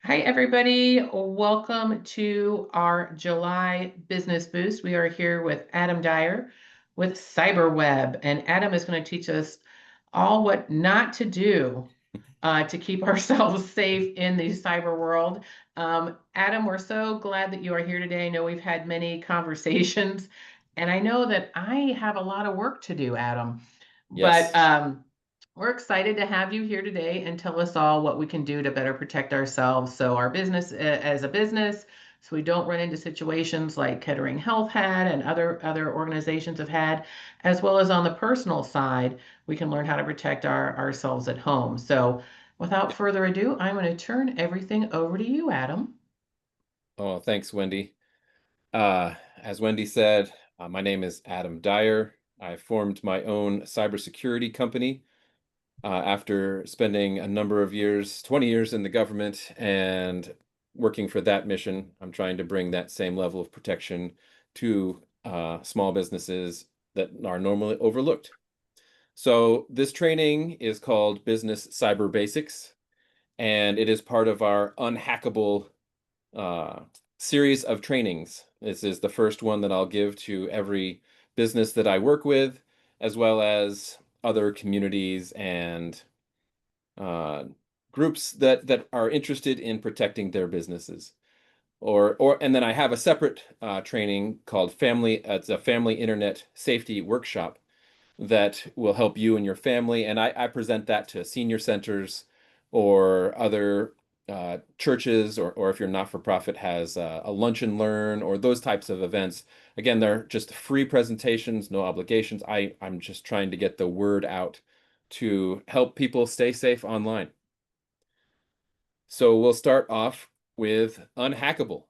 Hi, everybody. Welcome to our July Business Boost. We are here with Adam Dyer with CyberWeb, and Adam is going to teach us all what not to do to keep ourselves safe in the cyber world. Adam, we're so glad that you are here today. I know we've had many conversations, and I know that I have a lot of work to do, Adam. But Yes. we're excited to have you here today and tell us all what we can do to better protect ourselves. So, our business as a business, so we don't run into situations like Kettering Health had and other organizations have had, as well as on the personal side, we can learn how to protect ourselves at home. So, without further ado, I'm going to turn everything over to you, Adam. Oh, thanks, Wendy. As Wendy said, my name is Adam Dyer. I formed my own cybersecurity company after spending a number of years, 20 years in the government and working for that mission. I'm trying to bring that same level of protection to small businesses that are normally overlooked. So this training is called Business Cyber Basics, and it is part of our unhackable uh, series of trainings. This is the first one that I'll give to every business that I work with, as well as other communities and uh, groups that are interested in protecting their businesses. And then I have a separate training called Family. It's a Family Internet Safety Workshop that will help you and your family. And I present that to senior centers or other churches, or if you're not for profit, has a lunch and learn or those types of events. Again, they're just free presentations, no obligations. I'm just trying to get the word out to help people stay safe online. So we'll start off with unhackable.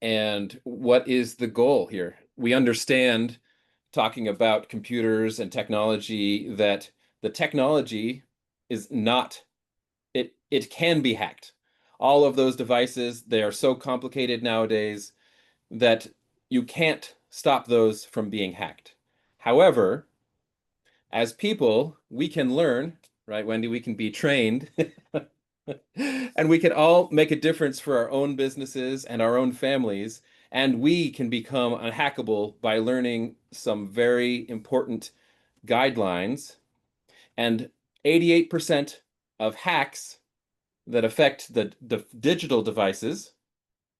And what is the goal here? We understand, talking about computers and technology, that the technology is not, it can be hacked. All of those devices, they are so complicated nowadays that you can't stop those from being hacked. However, as people, we can learn, right, Wendy? We can be trained and we can all make a difference for our own businesses and our own families. And we can become unhackable by learning some very important guidelines. And 88% of hacks that affect the digital devices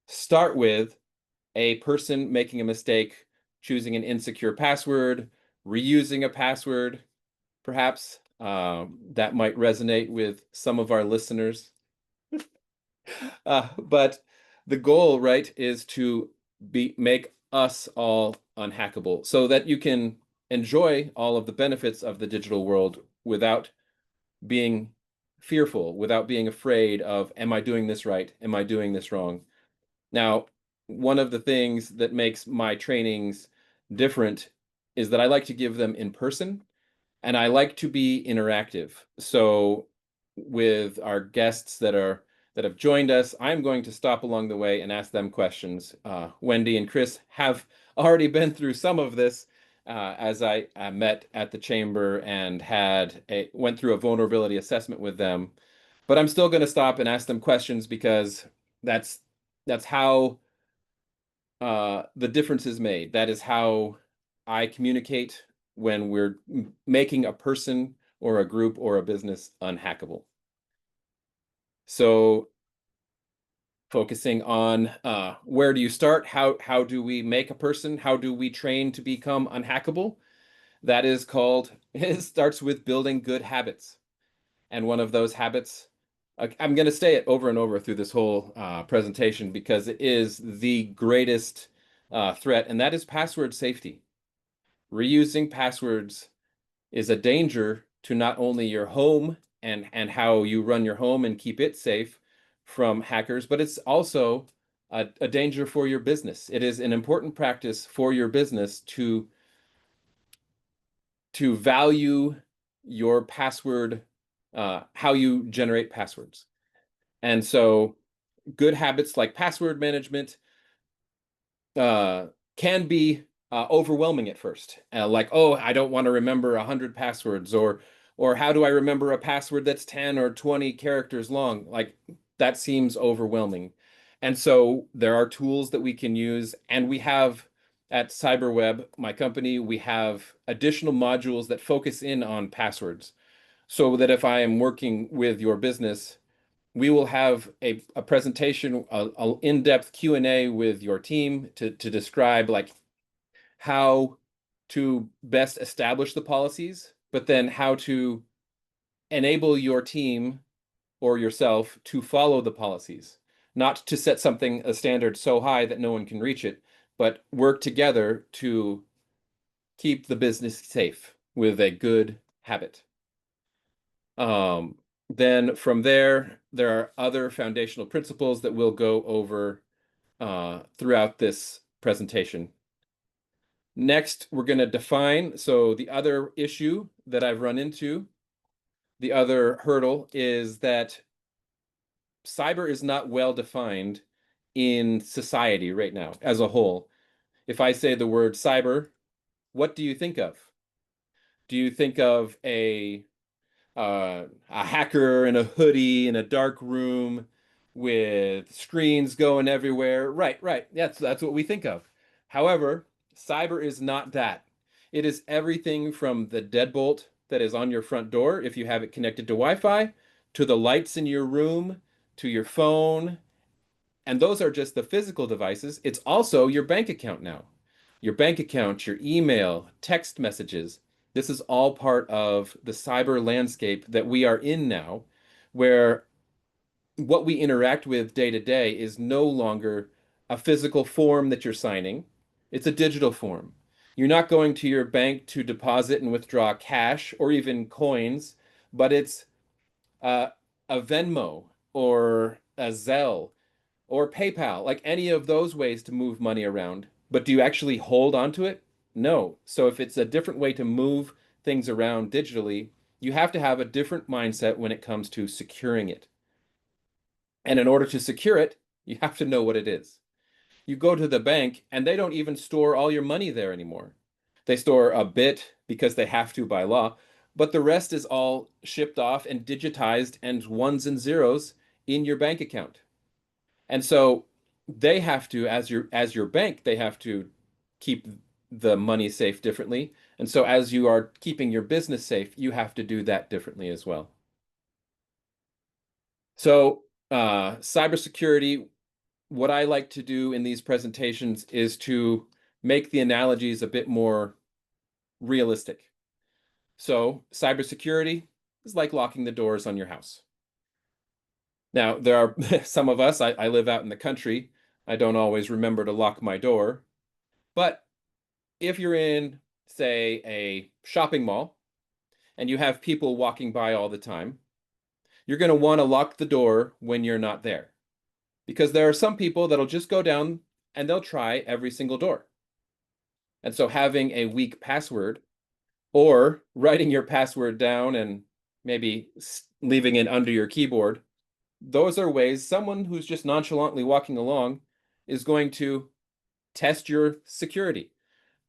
start with a person making a mistake, choosing an insecure password, reusing a password. Perhaps that might resonate with some of our listeners. But the goal, right, is to make us all unhackable so that you can enjoy all of the benefits of the digital world without being fearful, without being afraid of, am I doing this right? Am I doing this wrong? Now, one of the things that makes my trainings different is that I like to give them in person and I like to be interactive. So with our guests that have joined us, I'm going to stop along the way and ask them questions. Wendy and Chris have already been through some of this as I met at the chamber and went through a vulnerability assessment with them. But I'm still going to stop and ask them questions because that's that's how the difference is made. That is how I communicate when we're making a person or a group or a business unhackable. So focusing on where do you start? How do we make a person? How do we train to become unhackable? That is called, it starts with building good habits. And one of those habits, I'm going to say it over and over through this whole presentation because it is the greatest threat, and that is password safety. Reusing passwords is a danger to not only your home and how you run your home and keep it safe from hackers, but it's also a danger for your business. It is an important practice for your business to value your password, how you generate passwords. And so good habits like password management can be overwhelming at first. Like, oh, I don't want to remember 100 passwords, or how do I remember a password that's 10 or 20 characters long? Like, that seems overwhelming. And so there are tools that we can use, and we have at CyberWeb, my company, we have additional modules that focus in on passwords. So that if I am working with your business, we will have a presentation, a in-depth Q&A with your team to describe like how to best establish the policies, but then how to enable your team or yourself to follow the policies, not to set something, a standard so high that no one can reach it, but work together to keep the business safe with a good habit. Then from there, there are other foundational principles that we'll go over throughout this presentation. Next, we're going to define. So the other issue that I've run into, the other hurdle is that cyber is not well defined in society right now as a whole. If I say the word cyber, what do you think of? Do you think of a hacker in a hoodie in a dark room with screens going everywhere? Right, right. That's what we think of. However, cyber is not that. It is everything from the deadbolt that is on your front door if you have it connected to Wi-Fi, to the lights in your room, to your phone, and those are just the physical devices. It's also your bank account now. Your bank account, your email, text messages. This is all part of the cyber landscape that we are in now, where what we interact with day to day is no longer a physical form that you're signing. It's a digital form. You're not going to your bank to deposit and withdraw cash or even coins, but it's uh, a Venmo or a Zelle or PayPal, like any of those ways to move money around. But do you actually hold onto it? No. So if it's a different way to move things around digitally, you have to have a different mindset when it comes to securing it. And in order to secure it, you have to know what it is. You go to the bank and they don't even store all your money there anymore. They store a bit because they have to by law, but the rest is all shipped off and digitized and ones and zeros in your bank account. And so they have to, as your bank, they have to keep the money safe differently. And so as you are keeping your business safe, you have to do that differently as well. So cybersecurity, what I like to do in these presentations is to make the analogies a bit more realistic. So cybersecurity is like locking the doors on your house. Now, there are some of us, I live out in the country. I don't always remember to lock my door. But if you're in, say, a shopping mall and you have people walking by all the time, you're going to want to lock the door when you're not there. Because there are some people that'll just go down and they'll try every single door. And so having a weak password or writing your password down and maybe leaving it under your keyboard, those are ways someone who's just nonchalantly walking along is going to test your security.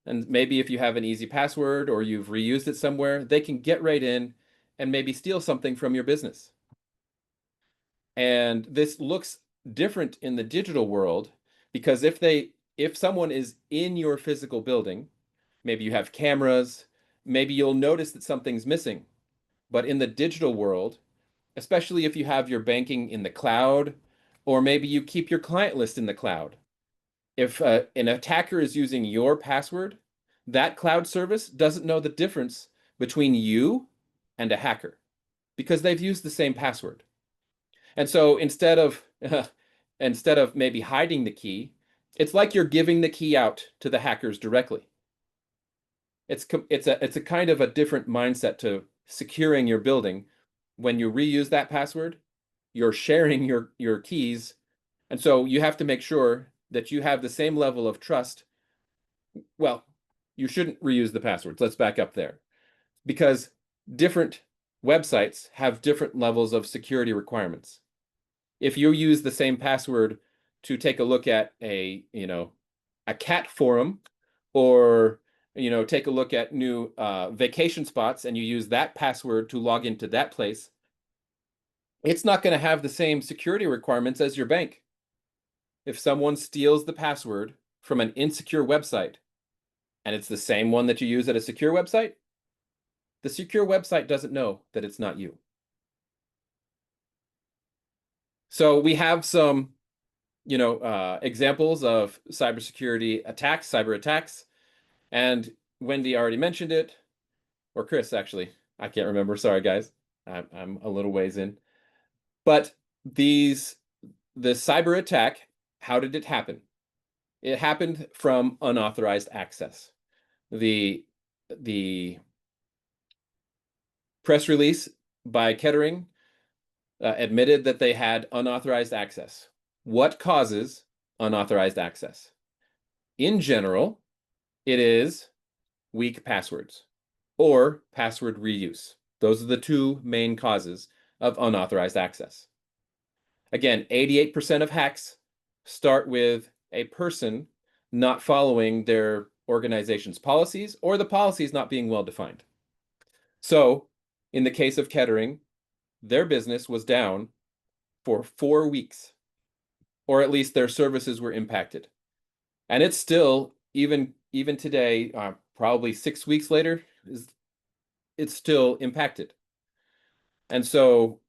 And maybe if you have an easy password or you've reused it somewhere, they can get right in and maybe steal something from your business. And this looks different in the digital world because if someone is in your physical building, maybe you have cameras, maybe you'll notice that something's missing. But in the digital world, especially if you have your banking in the cloud, or maybe you keep your client list in the cloud. If an attacker is using your password, that cloud service doesn't know the difference between you and a hacker because they've used the same password. And so instead of maybe hiding the key, it's like you're giving the key out to the hackers directly. It's a kind of a different mindset to securing your building. When you reuse that password, you're sharing your keys, and so you have to make sure that you have the same level of trust. Well, you shouldn't reuse the passwords. Let's back up there. Because different websites have different levels of security requirements. If you use the same password to take a look at a cat forum or take a look at new vacation spots and you use that password to log into that place, it's not going to have the same security requirements as your bank. If someone steals the password from an insecure website and it's the same one that you use at a secure website, the secure website doesn't know that it's not you. So we have some, examples of cybersecurity attacks, cyber attacks, and Wendy already mentioned it, or Chris actually. I can't remember. Sorry, guys. I'm a little ways in. But the cyber attack, how did it happen? It happened from unauthorized access. The the press release by Kettering admitted that they had unauthorized access. What causes unauthorized access? In general, it is weak passwords or password reuse. Those are the two main causes of unauthorized access. Again, 88% of hacks start with a person not following their organization's policies or the policies not being well defined. So, in the case of Kettering, their business was down for 4 weeks, or at least their services were impacted. And it's still, even today, probably 6 weeks later, it's still impacted. And so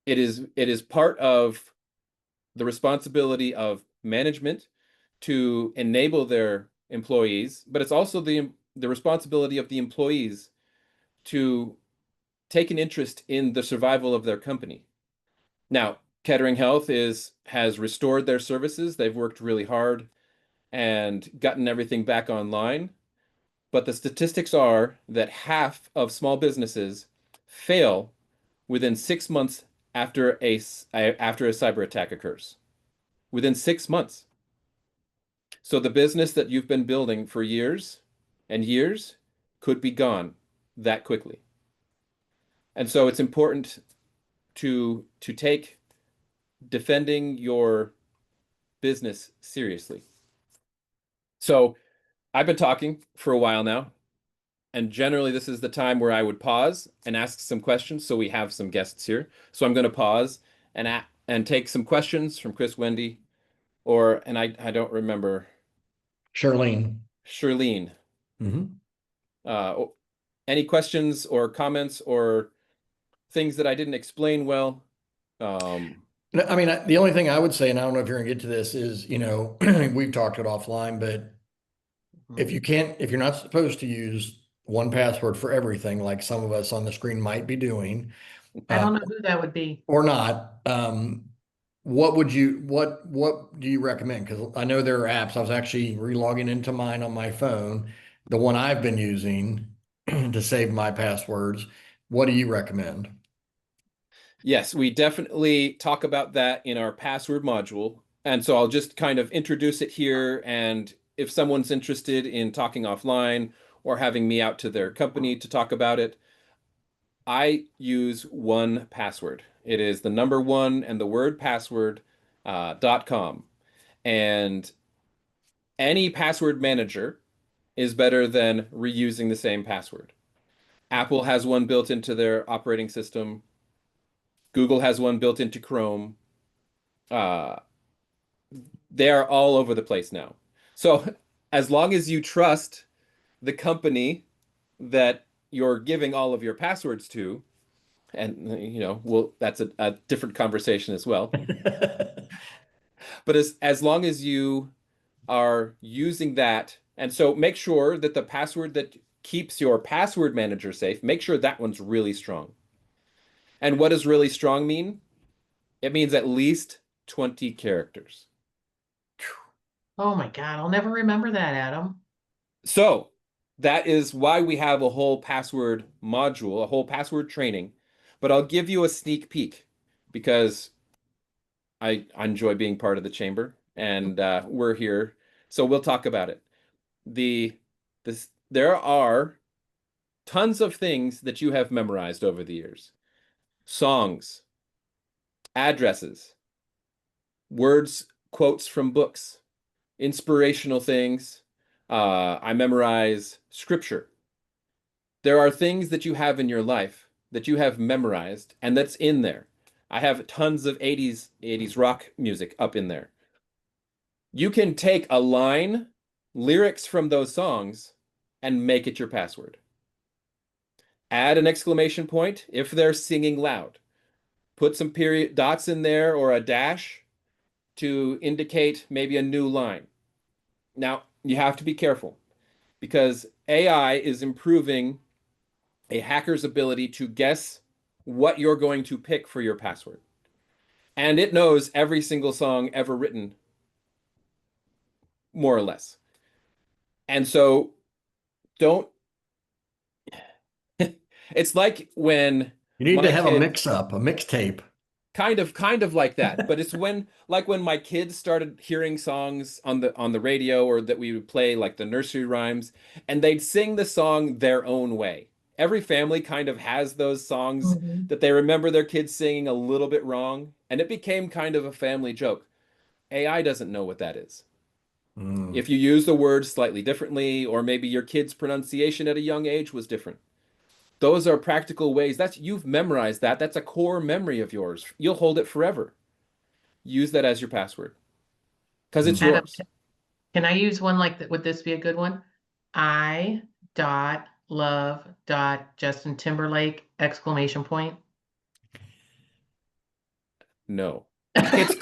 it is part of the responsibility of management to enable their employees, but it's also the responsibility of the employees to take an interest in the survival of their company. Now, Kettering Health has restored their services. They've worked really hard and gotten everything back online. But the statistics are that half of small businesses fail within 6 months after a cyber attack occurs. Within 6 months. So the business that you've been building for years and years could be gone that quickly. And so it's important to take defending your business seriously. So I've been talking for a while now, and generally this is the time where I would pause and ask some questions. So we have some guests here. So I'm going to pause and take some questions from Chris, Wendy, and I don't remember. Charlene. Charlene. Mm-hmm. Any questions or comments or things that I didn't explain well? I mean, the only thing I would say, and I don't know if you're gonna get to this, is, we've talked it offline, but if you're not supposed to use one password for everything, like some of us on the screen might be doing, I don't know who that would be. or not, what do you recommend? Because I know there are apps. I was actually re-logging into mine on my phone, the one I've been using to save my passwords. What do you recommend? Yes, we definitely talk about that in our password module. And so I'll just kind of introduce it here. And if someone's interested in talking offline or having me out to their company to talk about it, I use 1Password. It is the number one and the word password .com. And any password manager is better than reusing the same password. Apple has one built into their operating system. Google has one built into Chrome. Uh, they are all over the place now. So as long as you trust the company that you're giving all of your passwords to, and well, that's a different conversation as well. But as long as you are using that, and so make sure that the password that keeps your password manager safe, make sure that one's really strong. And what does really strong mean? It means at least 20 characters. Oh my God, I'll never remember that, Adam. So that is why we have a whole password module, a whole password training. But I'll give you a sneak peek because I enjoy being part of the chamber and we're here. So we'll talk about it. There are tons of things that you have memorized over the years. Songs, addresses, words, quotes from books, inspirational things. I memorize scripture. There are things that you have in your life that you have memorized and that's in there. I have tons of 80s rock music up in there. You can take a line, lyrics from those songs, and make it your password. Add an exclamation point if they're singing loud. Put some period dots in there or a dash to indicate maybe a new line. Now, you have to be careful because AI is improving a hacker's ability to guess what you're going to pick for your password. And it knows every single song ever written, more or less. And so don't, it's like when You need to my have a kid, mix-up, a mixtape. kind of like that, but it's when my kids started hearing songs on the radio or that we would play like the nursery rhymes and they'd sing the song their own way. Every family kind of has those songs Mhm. that they remember their kids singing a little bit wrong, and it became kind of a family joke. AI doesn't know what that is. Mm. If you use the words slightly differently, or maybe your kid's pronunciation at a young age was different. Those are practical ways. That's you've memorized that. That's a core memory of yours. You'll hold it forever. Use that as your password because it's Mm. Adam, yours. can I use one like that? Would this be a good one? I dot love dot Justin Timberlake exclamation point. No. It's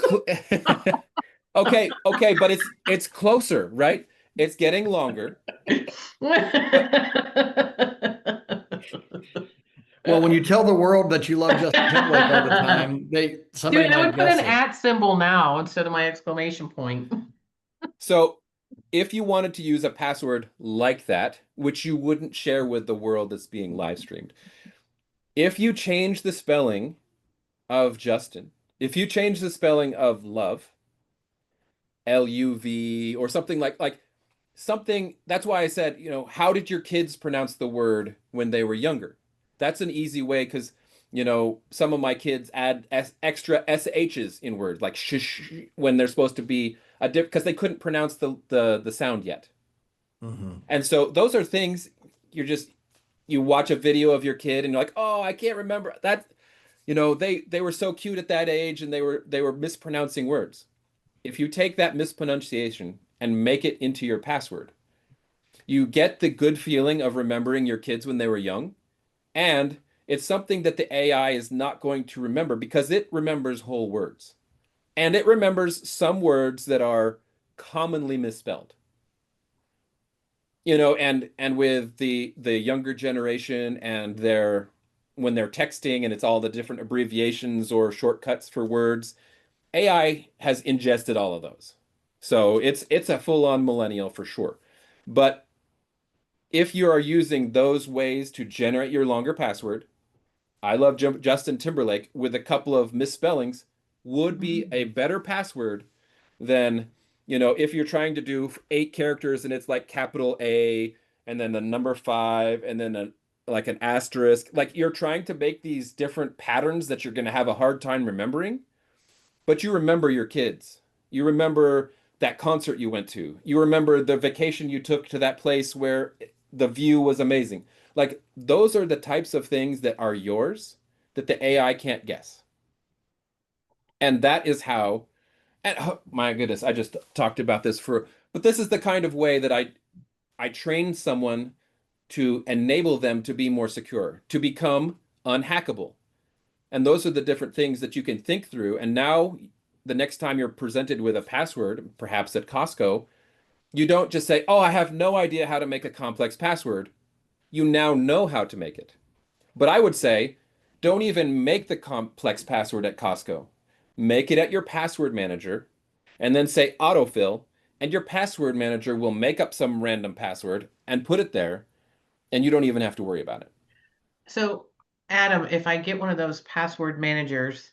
okay, but it's closer, right? It's getting longer. But Well, when you tell the world that you love Justin Timberlake all the time, Dude, somebody I might would put an guess it. at symbol now instead of my exclamation point. so if you wanted to use a password like that, which you wouldn't share with the world that's being live streamed, if you change the spelling of Justin, if you change the spelling of love, LUV, or something like something, that's why I said, how did your kids pronounce the word when they were younger? That's an easy way because, some of my kids add extra SHs in words, like when they're supposed to be a dip because they couldn't pronounce the sound yet. Mhm. And so those are things you watch a video of your kid and you're like, oh, I can't remember that. They were so cute at that age and they were mispronouncing words. If you take that mispronunciation and make it into your password, you get the good feeling of remembering your kids when they were young, and it's something that the AI is not going to remember because it remembers whole words. And it remembers some words that are commonly misspelled. And with the younger generation and their when they're texting and it's all the different abbreviations or shortcuts for words, AI has ingested all of those. So it's a full-on millennial for sure. But if you are using those ways to generate your longer password, I love Justin Timberlake with a couple of misspellings would be a better password than, if you're trying to do 8 characters and it's like capital A and then the number five and then like an asterisk. Like you're trying to make these different patterns that you're going to have a hard time remembering, but you remember your kids. You remember that concert you went to. You remember the vacation you took to that place where the view was amazing. Like those are the types of things that are yours that the AI can't guess. And that is how, and oh, my goodness, I just talked about this but this is the kind of way that I train someone to enable them to be more secure, to become unhackable. And those are the different things that you can think through. And now, the next time you're presented with a password, perhaps at Costco, you don't just say, oh, I have no idea how to make a complex password. You now know how to make it. But I would say, don't even make the complex password at Costco. Make it at your password manager and then say autofill, and your password manager will make up some random password and put it there, and you don't even have to worry about it. So, Adam, if I get one of those password managers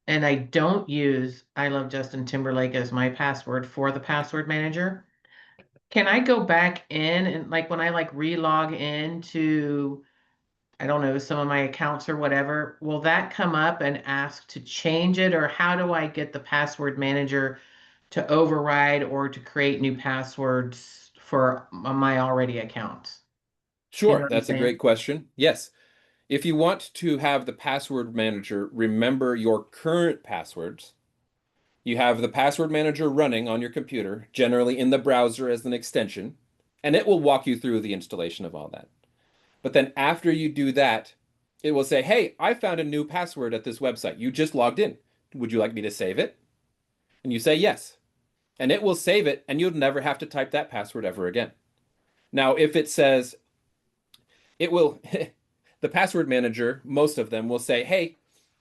and I don't use I love Justin Timberlake as my password for the password manager, can I go back in and like when I like relog into, I don't know, some of my accounts or whatever, will that come up and ask to change it? Or how do I get the password manager to override or to create new passwords for my already accounts? You know Sure, what I'm that's a saying? great question. Yes. If you want to have the password manager remember your current passwords, you have the password manager running on your computer, generally in the browser as an extension, and it will walk you through the installation of all that. But then after you do that, it will say, hey, I found a new password at this website. You just logged in. Would you like me to save it? And you say yes. And it will save it, and you'll never have to type that password ever again. Now, if it says, it will, the password manager, most of them will say, hey,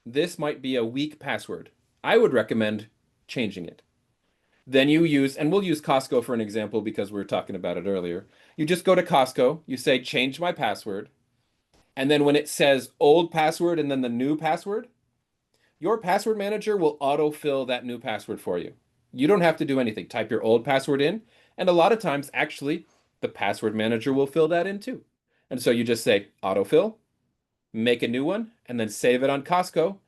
this might be a weak password. I would recommend changing it. Then you use, and we'll use Costco for an example because we were talking about it earlier. You just go to Costco, you say, change my password. And then when it says old password and then the new password, your password manager will autofill that new password for you. You don't have to do anything. Type your old password in, and a lot of times, actually, the password manager will fill that in too. And so you just say autofill, make a new one, and then save it on Costco.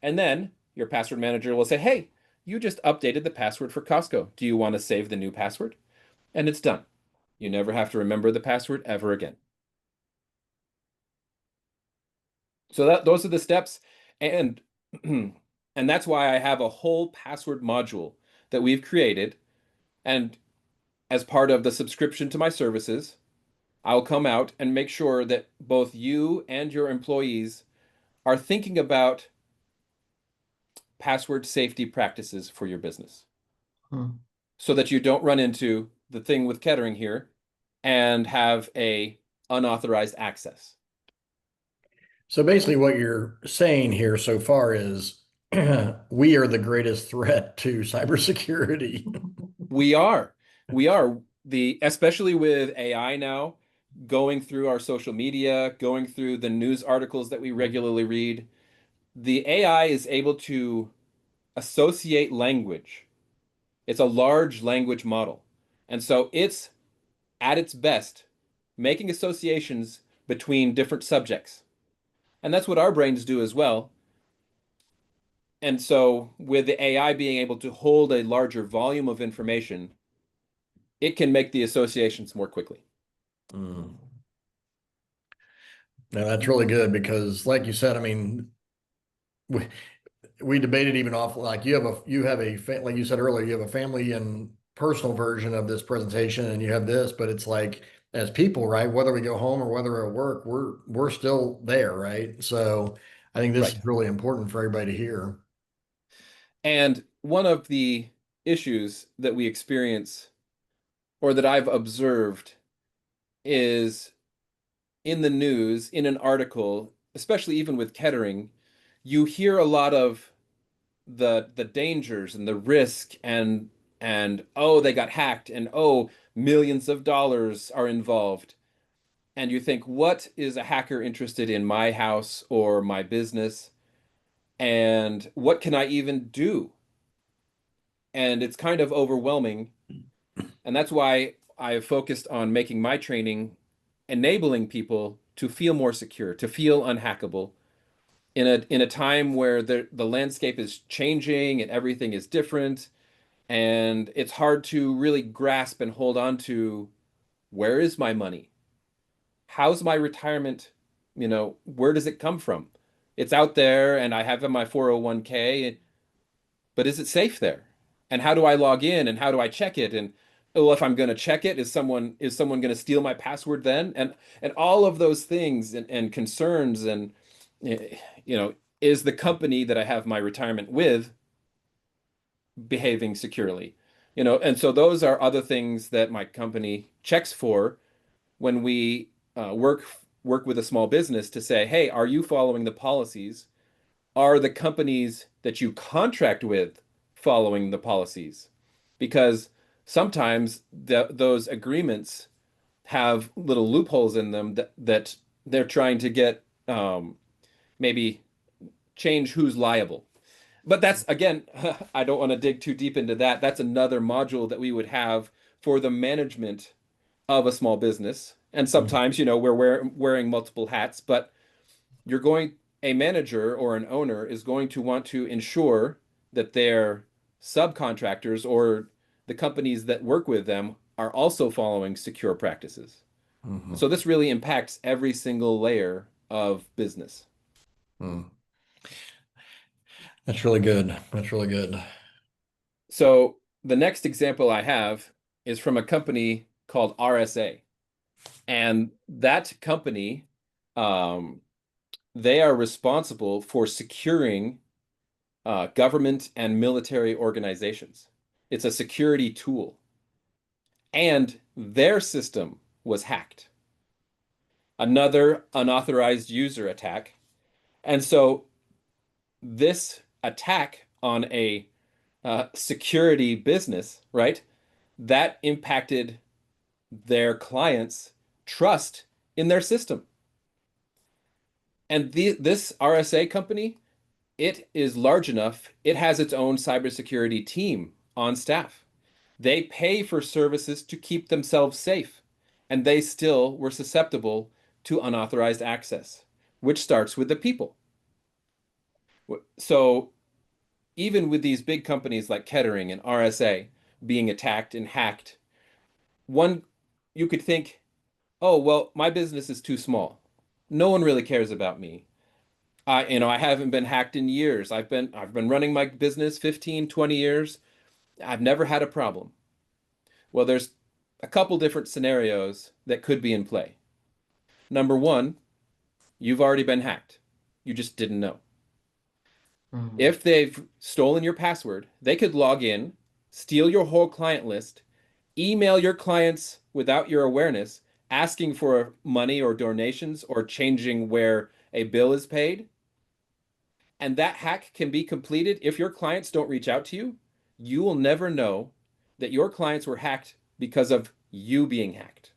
And then your password manager will say, hey, you just updated the password for Costco. Do you want to save the new password? And it's done. You never have to remember the password ever again. So those are the steps. And and that's why I have a whole password module that we've created. And as part of the subscription to my services, I'll come out and make sure that both you and your employees are thinking about password safety practices for your business Hmm. so that you don't run into the thing with Kettering here and have a unauthorized access. So basically, what you're saying here so far is we are the greatest threat to cybersecurity. We are. We are especially with AI now, going through our social media, going through the news articles that we regularly read. The AI is able to associate language. It's a large language model. And so it's at its best making associations between different subjects. And that's what our brains do as well. And so with the AI being able to hold a larger volume of information, it can make the associations more quickly. Mm. Now that's really good because, like you said, I mean, we, we debated even off like like you said earlier, you have a family and personal version of this presentation, and you have this, but it's like as people, right? Whether we go home or whether we're at work, we're still there, right? So I think this Right. is really important for everybody to hear. And one of the issues that we experience or that I've observed is in the news, in an article, especially even with Kettering, you hear a lot of the dangers and the risk and oh, they got hacked and oh, millions of dollars are involved. And you think, what is a hacker interested in my house or my business? And what can I even do? And it's kind of overwhelming. And that's why I've focused on making my training enabling people to feel more secure, to feel unhackable in a time where the landscape is changing and everything is different, and it's hard to really grasp and hold on to where is my money? How's my retirement? Where does it come from? It's out there and I have in my 401k, but is it safe there? And how do I log in and how do I check it? And well, if I'm going to check it, is someone going to steal my password then? And all of those things and concerns and you know, is the company that I have my retirement with behaving securely? And so those are other things that my company checks for when we work with a small business to say, hey, are you following the policies? Are the companies that you contract with following the policies? Because sometimes those agreements have little loopholes in them that they're trying to get maybe change who's liable. But that's again, I don't want to dig too deep into that. That's another module that we would have for the management of a small business. And Mhm. sometimes, we're wearing multiple hats, but a manager or an owner is going to want to ensure that their subcontractors or the companies that work with them are also following secure practices. Mhm. So this really impacts every single layer of business. Mm. That's really good. That's really good. So the next example I have is from a company called RSA. And that company, um, they are responsible for securing government and military organizations. It's a security tool. And their system was hacked. Another unauthorized user attack. And so this attack on a security business, right? That impacted their clients' trust in their system. And this RSA company, it is large enough, it has its own cybersecurity team on staff. They pay for services to keep themselves safe, and they still were susceptible to unauthorized access, which starts with the people. So even with these big companies like Kettering and RSA being attacked and hacked, one you could think, oh, well, my business is too small. No one really cares about me. I haven't been hacked in years. I've been running my business 15, 20 years. I've never had a problem. Well, there's a couple different scenarios that could be in play. Number one, you've already been hacked. You just didn't know. Mhm. If they've stolen your password, they could log in, steal your whole client list, email your clients without your awareness, asking for money or donations or changing where a bill is paid. And that hack can be completed if your clients don't reach out to you. You will never know that your clients were hacked because of you being hacked.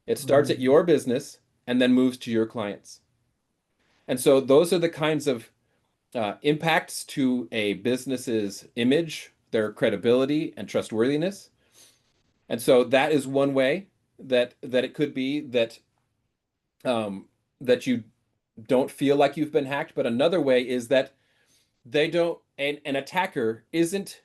It starts at Mhm. your business and then moves to your clients. And so those are the kinds of impacts to a business's image, their credibility and trustworthiness. And so that is one way that it could be um, that you don't feel like you've been hacked. But another way is that they don't, an attacker isn't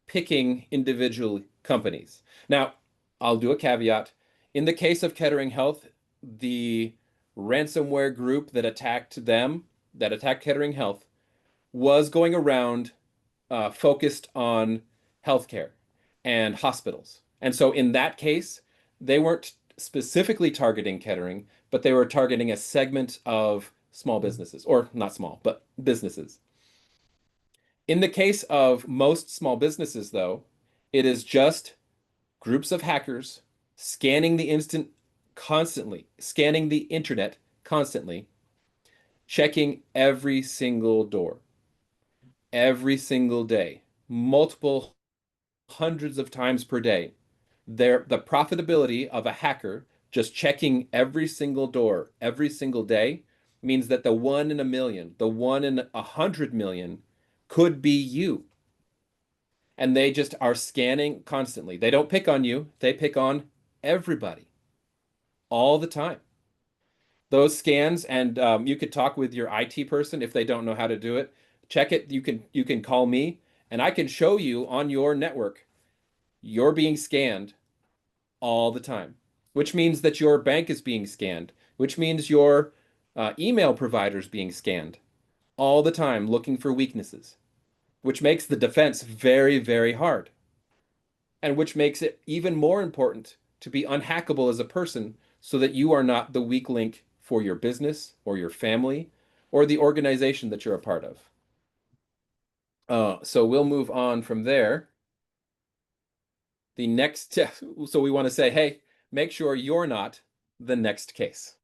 picking individual companies. Now, I'll do a caveat. In the case of Kettering Health, the ransomware group that attacked them, that attacked Kettering Health, was going around focused on healthcare and hospitals. And so in that case, they weren't specifically targeting Kettering, but they were targeting a segment of small businesses, or not small, but businesses. In the case of most small businesses, though, it is just groups of hackers scanning the instant constantly, scanning the internet constantly, checking every single door, every single day, multiple hundreds of times per day. The profitability of a hacker just checking every single door every single day means that the one in a million, the one in 100 million could be you. And they just are scanning constantly. They don't pick on you, they pick on everybody all the time. Those scans, and you could talk with your IT person if they don't know how to do it. Check it. You can call me, and I can show you on your network you're being scanned all the time, which means that your bank is being scanned, which means your email provider is being scanned all the time, looking for weaknesses, which makes the defense very, very hard, and which makes it even more important to be unhackable as a person so that you are not the weak link for your business or your family or the organization that you're a part of. So we'll move on from there. The next, so we want to say, hey, make sure you're not the next case.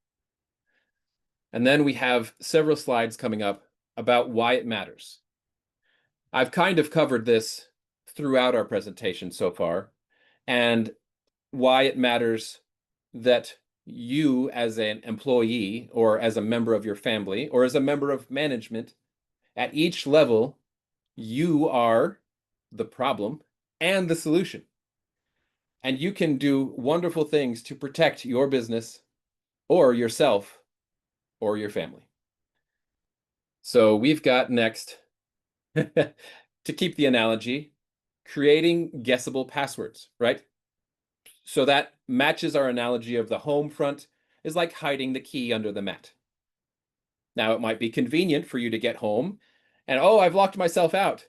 And then we have several slides coming up about why it matters. I've kind of covered this throughout our presentation so far, and why it matters that you as an employee or as a member of your family or as a member of management at each level, you are the problem and the solution. And you can do wonderful things to protect your business or yourself or your family. So we've got next, to keep the analogy, creating guessable passwords, right? So that matches our analogy of the home front is like hiding the key under the mat. Now, it might be convenient for you to get home and, oh, I've locked myself out.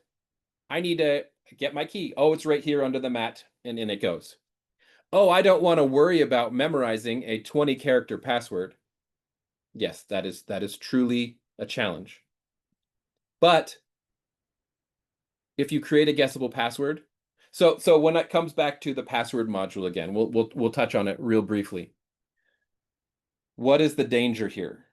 I need to get my key. Oh, it's right here under the mat, and in it goes. Oh, I don't want to worry about memorizing a 20-character password. Yes, that is truly a challenge. But if you create a guessable password, so when it comes back to the password module again, we'll touch on it real briefly. What is the danger here?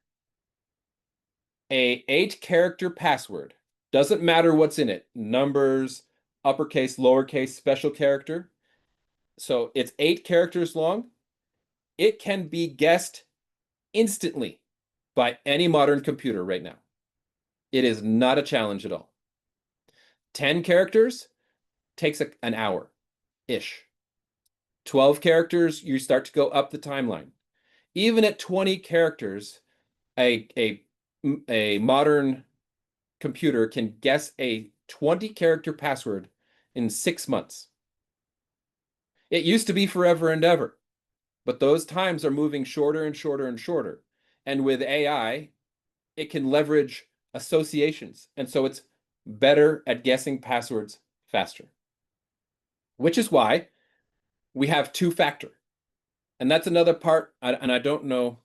A 8-character password, doesn't matter what's in it, numbers, uppercase, lowercase, special character. So it's 8 characters long. It can be guessed instantly by any modern computer right now. It is not a challenge at all. 10 characters takes an hour-ish. 12 characters, you start to go up the timeline. Even at 20 characters, a modern computer can guess a 20-character password in 6 months. It used to be forever and ever, but those times are moving shorter and shorter and shorter. And with AI, it can leverage associations. And so it's better at guessing passwords faster, which is why we have two-factor. And that's another part, and I don't know,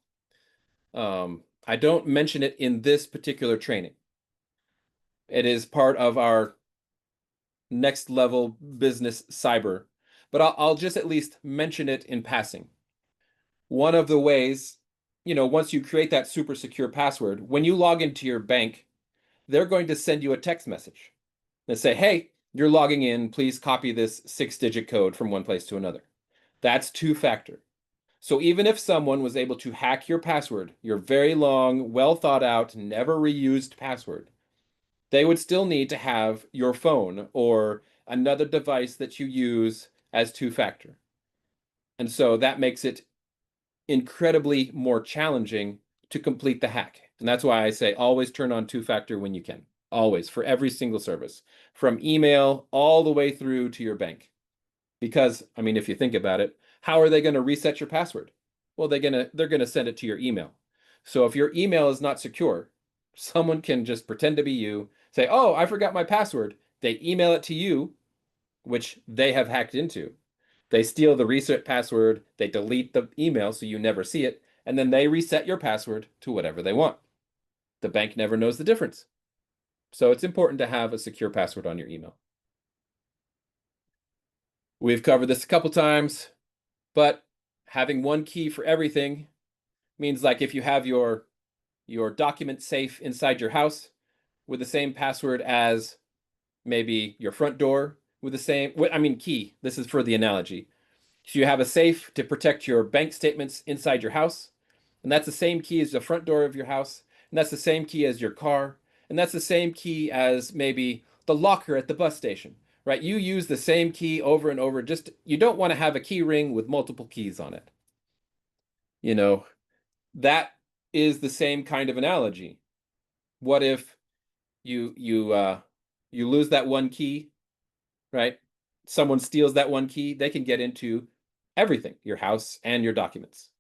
I don't mention it in this particular training. It is part of our next level business cyber, but I'll just at least mention it in passing. One of the ways, once you create that super secure password, when you log into your bank, they're going to send you a text message and say, hey, you're logging in, please copy this 6-digit code from one place to another. That's two-factor. So even if someone was able to hack your password, your very long, well thought out, never reused password, they would still need to have your phone or another device that you use as two-factor. And so that makes it incredibly more challenging to complete the hack. And that's why I say always turn on two-factor when you can. Always, for every single service, from email all the way through to your bank. Because, I mean, if you think about it, how are they going to reset your password? Well, they're going to send it to your email. So if your email is not secure, someone can just pretend to be you, say, oh, I forgot my password. They email it to you, which they have hacked into. They steal the reset password, they delete the email so you never see it, and then they reset your password to whatever they want. The bank never knows the difference. So it's important to have a secure password on your email. We've covered this a couple times, but having one key for everything means, like, if you have your document safe inside your house with the same password as maybe your front door with the same, key. This is for the analogy. So you have a safe to protect your bank statements inside your house, and that's the same key as the front door of your house, and that's the same key as your car, and that's the same key as maybe the locker at the bus station, right? You use the same key over and over. Just, you don't want to have a key ring with multiple keys on it. That is the same kind of analogy. What if you lose that one key, right? Someone steals that one key, they can get into everything, your house and your documents.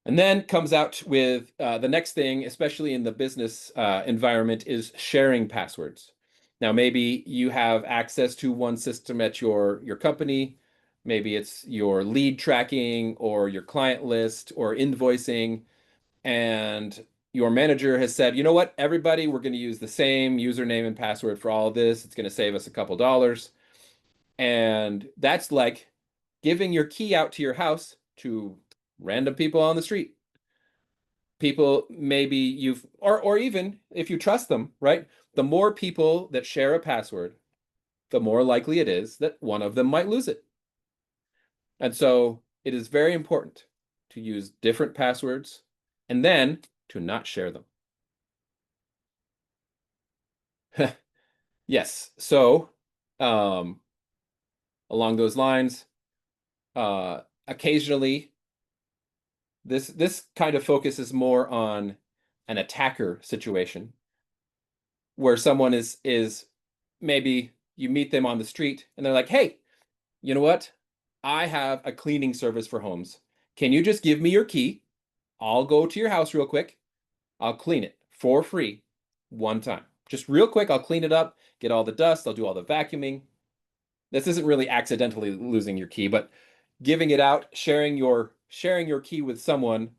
And then comes out with the next thing, especially in the business environment, is sharing passwords. Now, maybe you have access to one system at your company. Maybe it's your lead tracking or your client list or invoicing. And your manager has said, you know what, everybody, we're going to use the same username and password for all of this. It's going to save us a couple dollars. And that's like giving your key out to your house to random people on the street. People maybe or even if you trust them, right? The more people that share a password, the more likely it is that one of them might lose it. And so it is very important to use different passwords and then to not share them. Yes. So along those lines, occasionally this kind of focuses more on an attacker situation where someone is maybe you meet them on the street and they're like, hey, you know what? I have a cleaning service for homes. Can you just give me your key? I'll go to your house real quick. I'll clean it for free one time. Just real quick, I'll clean it up, get all the dust, I'll do all the vacuuming. This isn't really accidentally losing your key, but giving it out, sharing your key with someone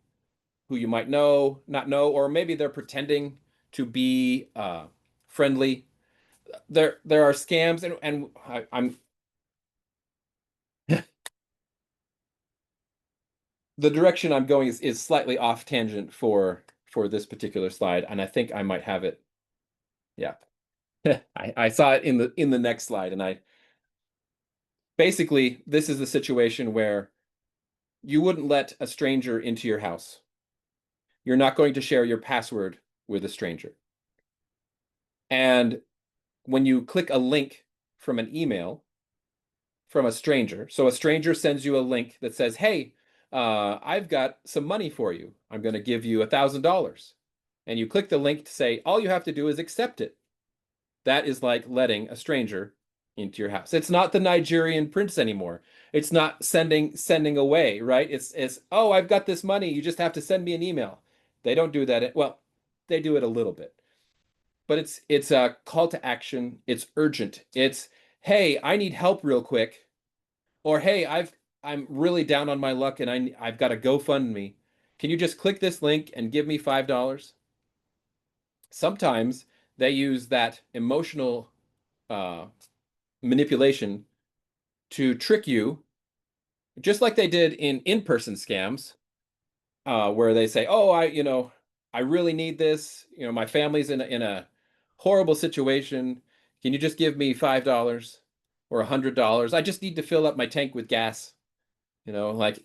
who you might know, not know, or maybe they're pretending to be friendly. There are scams, and I'm the direction I'm going is slightly off tangent for this particular slide, and I think I might have it. Yeah. I saw it in the next slide, and I basically, this is a situation where you wouldn't let a stranger into your house. You're not going to share your password with a stranger. And when you click a link from an email from a stranger, so a stranger sends you a link that says, hey, I've got some money for you. I'm going to give you $1,000. And you click the link to say, all you have to do is accept it. That is like letting a stranger into your house. It's not the Nigerian prince anymore. It's not sending away, right? It's oh, I've got this money. You just have to send me an email. They don't do that. Well, they do it a little bit, but it's a call to action. It's urgent. It's hey, I need help real quick, or hey, I'm really down on my luck and I've got a GoFundMe. Can you just click this link and give me $5? Sometimes they use that emotional manipulation to trick you, just like they did in-person scams, where they say, "Oh, I really need this. My family's in a horrible situation. Can you just give me $5 or $100? I just need to fill up my tank with gas." Like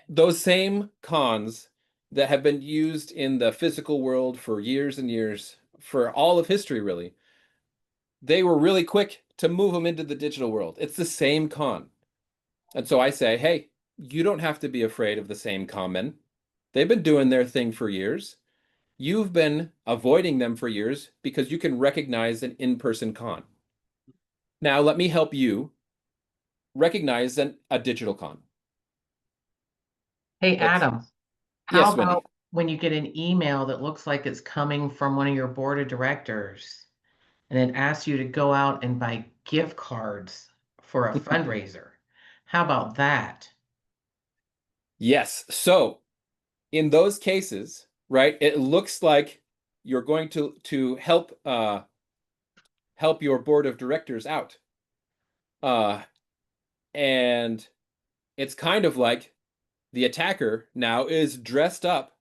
those same cons that have been used in the physical world for years and years, for all of history, really. They were really quick to move them into the digital world. It's the same con. And so I say, hey, you don't have to be afraid of the same con men. They've been doing their thing for years. You've been avoiding them for years because you can recognize an in-person con. Now, let me help you recognize a digital con. Hey, Let's, Adam, how yes, Wendy. about when you get an email that looks like it's coming from one of your board of directors and it asks you to go out and buy gift cards for a fundraiser? How about that? Yes. So in those cases, right, it looks like you're going to help your board of directors out. And it's kind of like the attacker now is dressed up,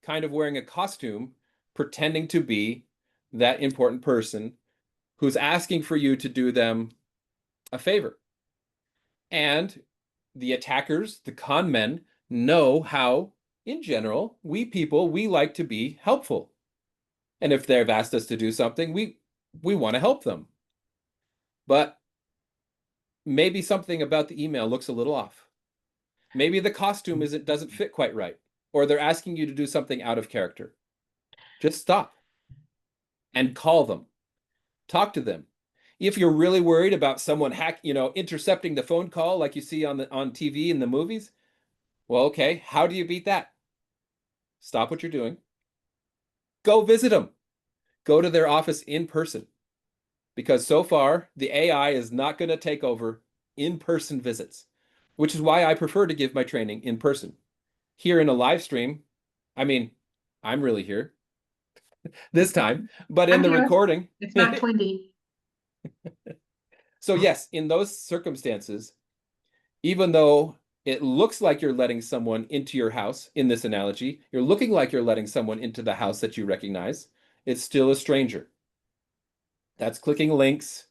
kind of wearing a costume, pretending to be that important person who's asking for you to do them a favor. And the attackers, the con men, know how, in general, we like to be helpful. And if they've asked us to do something, we want to help them. But maybe something about the email looks a little off. Maybe the costume doesn't fit quite right, or they're asking you to do something out of character. Just stop and call them. Talk to them. If you're really worried about someone intercepting the phone call like you see on TV in the movies, well, okay, how do you beat that? Stop what you're doing. Go visit them. Go to their office in person. Because so far, the AI is not going to take over in-person visits, which is why I prefer to give my training in person. Here in a live stream, I mean, I'm really here this time, but in I'm the here. recording. It's not Twindy. So yes, in those circumstances, even though it looks like you're letting someone into your house, in this analogy, you're looking like you're letting someone into the house that you recognize, it's still a stranger. That's clicking links,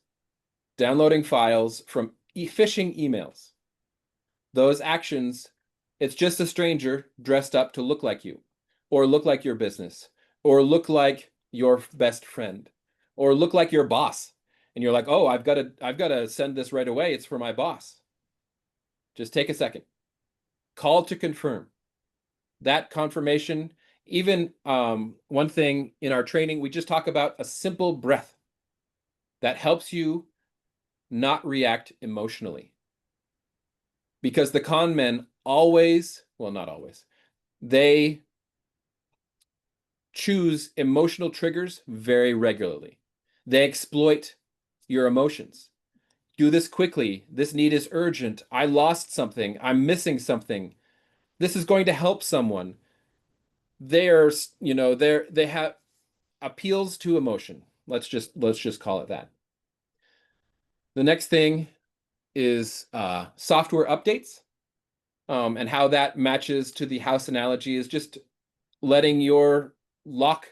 downloading files from phishing emails. Those actions, it's just a stranger dressed up to look like you, or look like your business, or look like your best friend, or look like your boss. And you're like, oh, I've got to send this right away. It's for my boss. Just take a second. Call to confirm. That confirmation, even one thing in our training, we just talk about a simple breath that helps you not react emotionally. because the con men always, well, not always, they choose emotional triggers very regularly. They exploit your emotions. Do this quickly. This need is urgent. I lost something. I'm missing something. This is going to help someone. They are, they have appeals to emotion. Let's just call it that. The next thing is software updates, and how that matches to the house analogy is just letting your lock,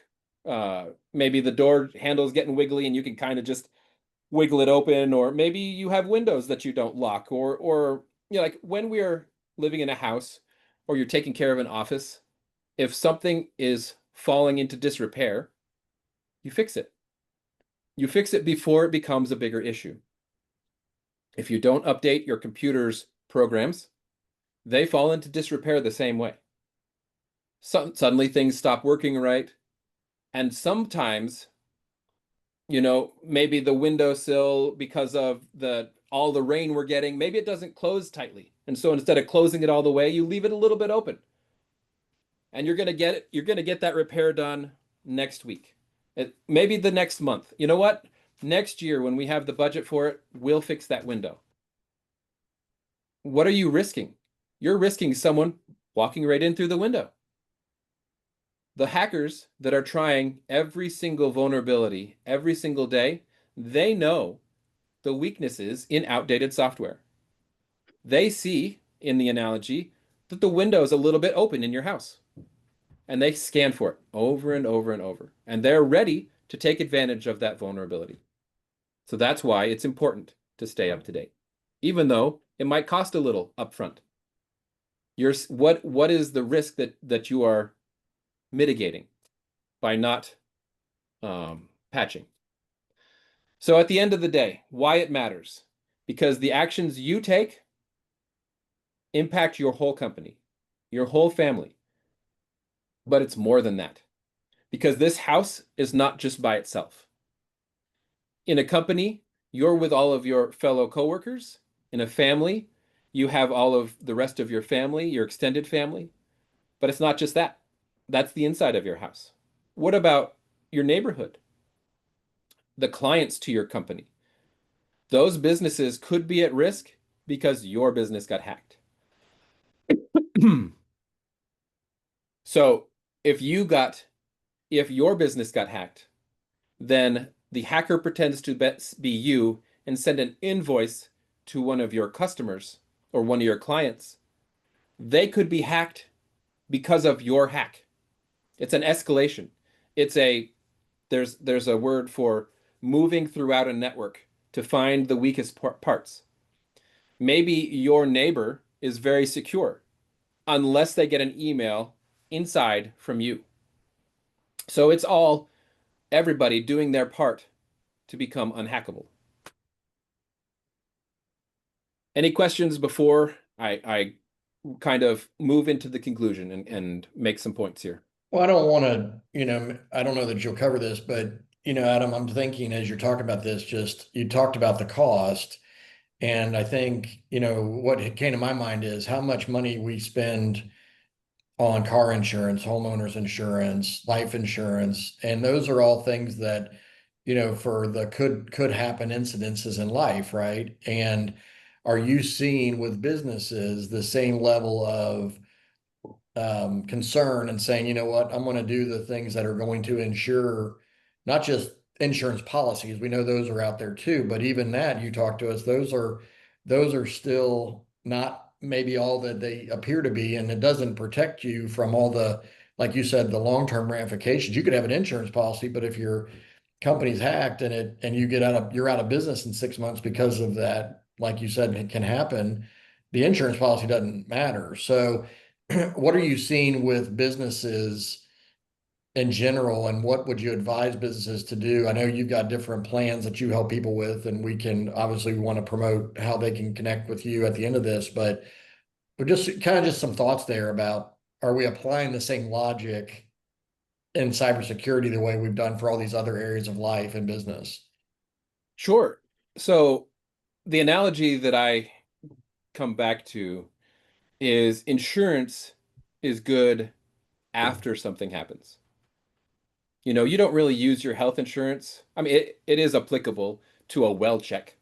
maybe the door handle is getting wiggly and you can kind of just wiggle it open, or maybe you have windows that you don't lock, or like when we're living in a house or you're taking care of an office, if something is falling into disrepair, you fix it. You fix it before it becomes a bigger issue. If you don't update your computer's programs, they fall into disrepair the same way. Suddenly things stop working right. And sometimes, maybe the windowsill, because of all the rain we're getting, maybe it doesn't close tightly. And so instead of closing it all the way, you leave it a little bit open. And you're going to get that repair done next week. Maybe the next month. You know what? Next year, when we have the budget for it, we'll fix that window. What are you risking? You're risking someone walking right in through the window. The hackers that are trying every single vulnerability every single day, they know the weaknesses in outdated software. They see, in the analogy, that the window is a little bit open in your house. And they scan for it over and over and over. And they're ready to take advantage of that vulnerability. So that's why it's important to stay up to date, even though it might cost a little upfront. What is the risk that you are mitigating by not patching? So at the end of the day, why it matters? Because the actions you take impact your whole company, your whole family. But it's more than that, because this house is not just by itself. In a company, you're with all of your fellow coworkers. In a family, you have all of the rest of your family, your extended family. But it's not just that. That's the inside of your house. What about your neighborhood? The clients to your company? Those businesses could be at risk because your business got hacked. So if your business got hacked, then the hacker pretends to be you and send an invoice to one of your customers or one of your clients. They could be hacked because of your hack. It's an escalation. There's a word for moving throughout a network to find the weakest parts. Maybe your neighbor is very secure unless they get an email inside from you. So it's all everybody doing their part to become unhackable. Any questions before I kind of move into the conclusion and make some points here? Well, I don't want to, I don't know that you'll cover this, but, Adam, I'm thinking as you're talking about this, you talked about the cost. And I think, what came to my mind is how much money we spend on car insurance, homeowners insurance, life insurance. And those are all things that, for the could happen incidences in life, right? And are you seeing with businesses the same level of concern and saying, you know what, I'm going to do the things that are going to ensure not just insurance policies. We know those are out there too, but even that you talk to us, those are still not maybe all that they appear to be, and it doesn't protect you from all the, like you said, the long-term ramifications. You could have an insurance policy, but if your company's hacked and you're out of business in 6 months because of that, like you said, it can happen. The insurance policy doesn't matter. So what are you seeing with businesses in general, and what would you advise businesses to do? I know you've got different plans that you help people with, and we want to promote how they can connect with you at the end of this, but just kind of just some thoughts there about, are we applying the same logic in cybersecurity the way we've done for all these other areas of life and business? Sure. So the analogy that I come back to is insurance is good after something happens. You don't really use your health insurance. I mean, it is applicable to a well check,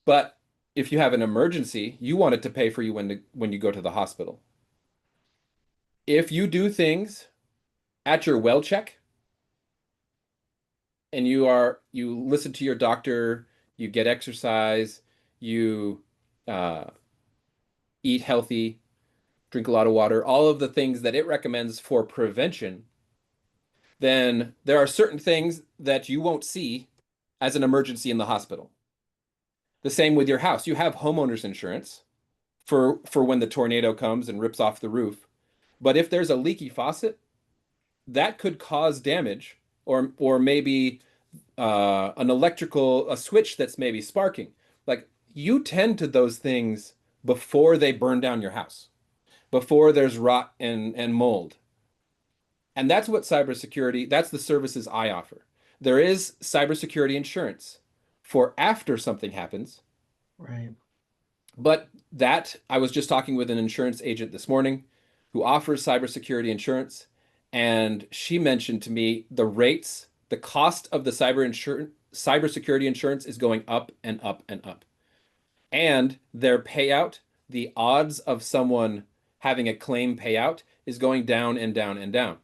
but if you have an emergency, you want it to pay for you when you go to the hospital. If you do things at your well check and you listen to your doctor, you get exercise, you uh, eat healthy, drink a lot of water, all of the things that it recommends for prevention, then there are certain things that you won't see as an emergency in the hospital. The same with your house. You have homeowners insurance for when the tornado comes and rips off the roof. But if there's a leaky faucet, that could cause damage, or maybe a switch that's maybe sparking. Like, you tend to those things before they burn down your house, before there's rot and mold. And that's what cybersecurity, that's the services I offer. There is cybersecurity insurance for after something happens. Right. But that, I was just talking with an insurance agent this morning who offers cybersecurity insurance, and she mentioned to me the cost of the cybersecurity insurance is going up and up and up. And their payout, the odds of someone having a claim payout is going down and down and down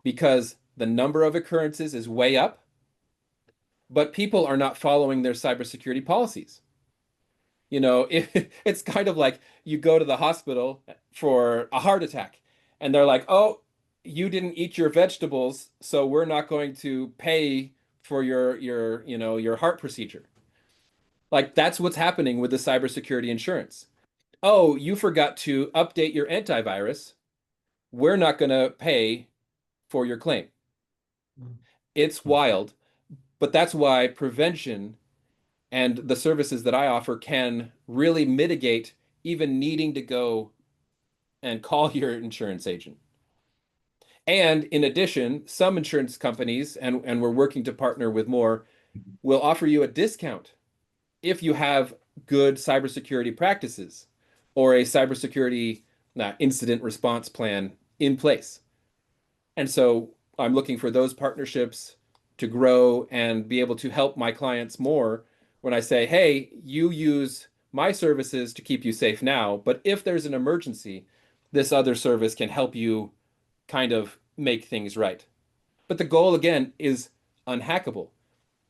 because the number of occurrences is way up, but people are not following their cybersecurity policies. It's kind of like you go to the hospital for a heart attack and they're like, oh, you didn't eat your vegetables, so we're not going to pay for your heart procedure. Like, that's what's happening with the cybersecurity insurance. Oh, you forgot to update your antivirus. We're not going to pay for your claim. It's wild, but that's why prevention and the services that I offer can really mitigate even needing to go and call your insurance agent. And in addition, some insurance companies, and we're working to partner with more, will offer you a discount if you have good cybersecurity practices or a cybersecurity incident response plan in place. And so I'm looking for those partnerships to grow and be able to help my clients more when I say, hey, you use my services to keep you safe now, but if there's an emergency, this other service can help you kind of make things right. But the goal, again, is unhackable.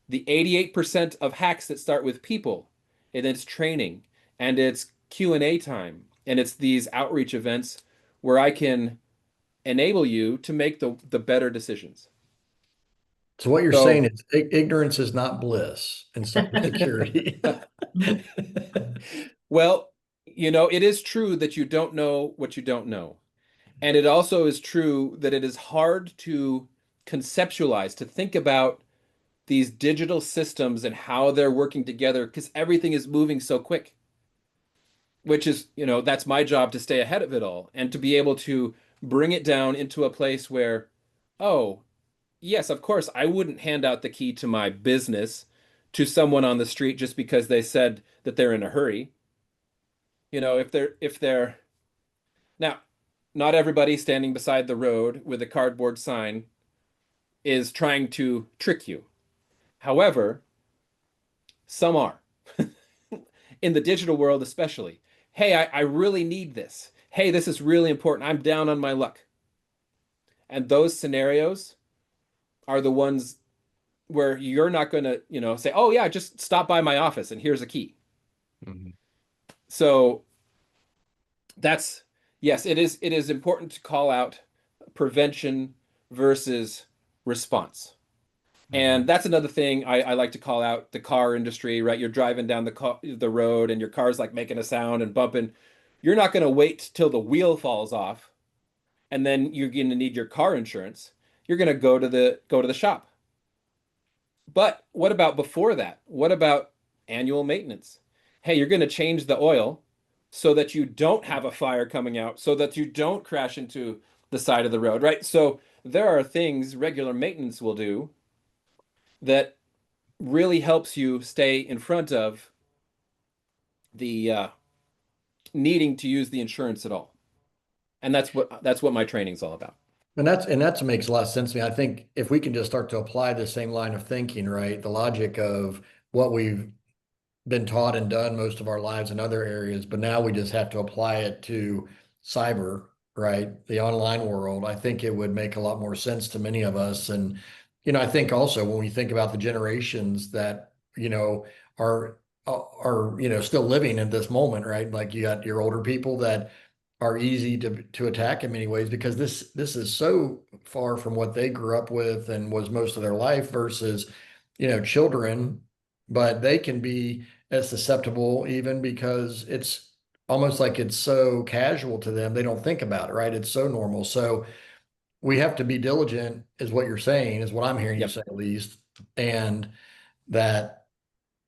The 88% of hacks that start with people, and it's training, and it's Q&A time, and it's these outreach events where I can enable you to make the better decisions. So what you're So, saying is ignorance is not bliss in cybersecurity. well, it is true that you don't know what you don't know. And it also is true that it is hard to conceptualize, to think about these digital systems and how they're working together because everything is moving so quick, which is, that's my job to stay ahead of it all and to be able to bring it down into a place where, oh, yes, of course, I wouldn't hand out the key to my business to someone on the street just because they said that they're in a hurry. If they're now, not everybody standing beside the road with a cardboard sign is trying to trick you. However, some are. In the digital world, especially. Hey, I really need this. Hey, this is really important. I'm down on my luck. And those scenarios are the ones where you're not going to, say, oh, yeah, just stop by my office and here's a key. Mhm. So yes, it is important to call out prevention versus response. And that's another thing I like to call out the car industry, right? You're driving down the road and your car's like making a sound and bumping. You're not going to wait till the wheel falls off and then you're going to need your car insurance. You're going to go to the shop. But what about before that? What about annual maintenance? Hey, you're going to change the oil so that you don't have a fire coming out, so that you don't crash into the side of the road, right? So there are things regular maintenance will do that really helps you stay in front of the needing to use the insurance at all. And that's what my training's all about. And that makes a lot of sense to me. I think if we can just start to apply the same line of thinking, right? The logic of what we've been taught and done most of our lives in other areas, but now we just have to apply it to cyber, right? The online world. I think it would make a lot more sense to many of us. And, I think also when we think about the generations that, are still living in this moment, right? Like you got your older people that are easy to attack in many ways because this is so far from what they grew up with and was most of their life versus, children, but they can be as susceptible even because it's almost like it's so casual to them. They don't think about it, right? It's so normal. So we have to be diligent, is what you're saying, is what I'm hearing you Yep. say at least. And that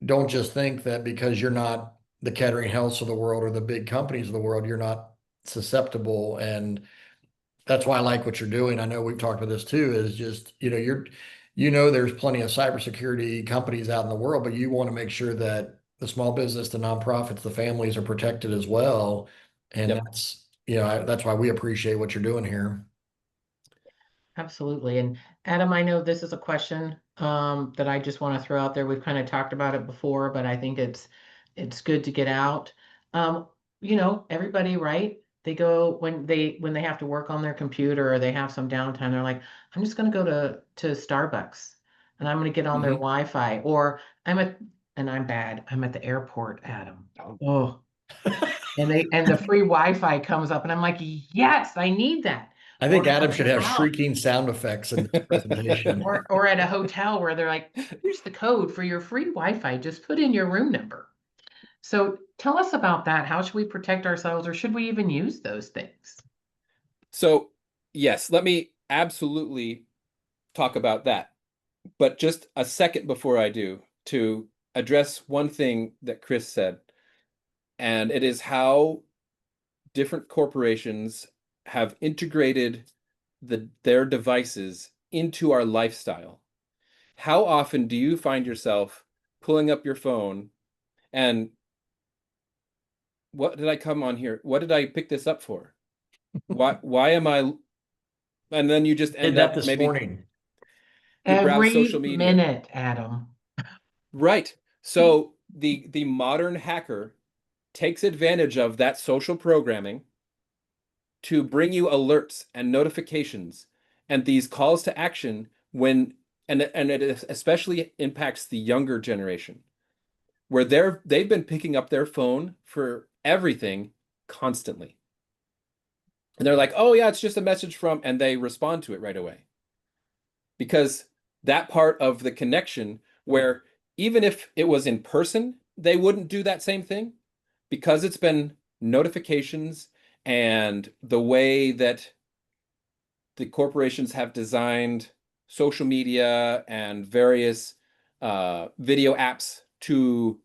don't just think that because you're not the Kettering Healths of the world or the big companies of the world, you're not susceptible. And that's why I like what you're doing. I know we've talked about this too, is just, there's plenty of cybersecurity companies out in the world, but you want to make sure that the small business, the nonprofits, the families are protected as well. And Yep. that's why we appreciate what you're doing here. Absolutely. And Adam, I know this is a question that I just want to throw out there. We've kind of talked about it before, but I think it's good to get out. Everybody, right? They go when they have to work on their computer or they have some downtime, they're like, I'm just going to go to Starbucks and I'm going to get on their Mhm. Wi-Fi. Or I'm bad. I'm at the airport, Adam. Oh, and the free Wi-Fi comes up, and I'm like, yes, I need that. I Or think at a Adam should have hotel, shrieking sound effects in this presentation. or at a hotel where they're like, here's the code for your free Wi-Fi. Just put in your room number. So tell us about that. How should we protect ourselves, or should we even use those things? So, yes, let me absolutely talk about that. But just a second before I do, to address one thing that Chris said, and it is how different corporations have integrated their devices into our lifestyle. How often do you find yourself pulling up your phone and what did I come on here? What did I pick this up for? Why am I? And then you just Did end that up this maybe morning. you browse social Every media. minute, Adam. Right. So the modern hacker takes advantage of that social programming to bring you alerts and notifications and these calls to action and it especially impacts the younger generation where they've been picking up their phone for everything constantly. And they're like, "Oh yeah, it's just a message from," and they respond to it right away. Because that part of the connection where even if it was in person, they wouldn't do that same thing because it's been notifications and the way that the corporations have designed social media and various video apps to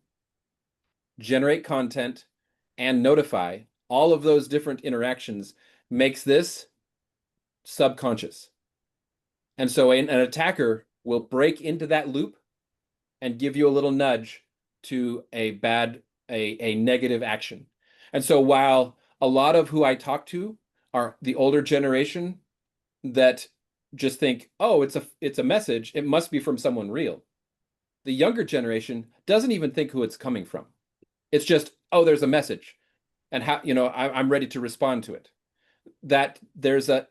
generate content and notify all of those different interactions makes this subconscious. And so an attacker will break into that loop and give you a little nudge to a negative action. And so while a lot of who I talk to are the older generation that just think, oh, it's a message, it must be from someone real. The younger generation doesn't even think who it's coming from. It's just, oh, there's a message, and how I'm ready to respond to it. That there's a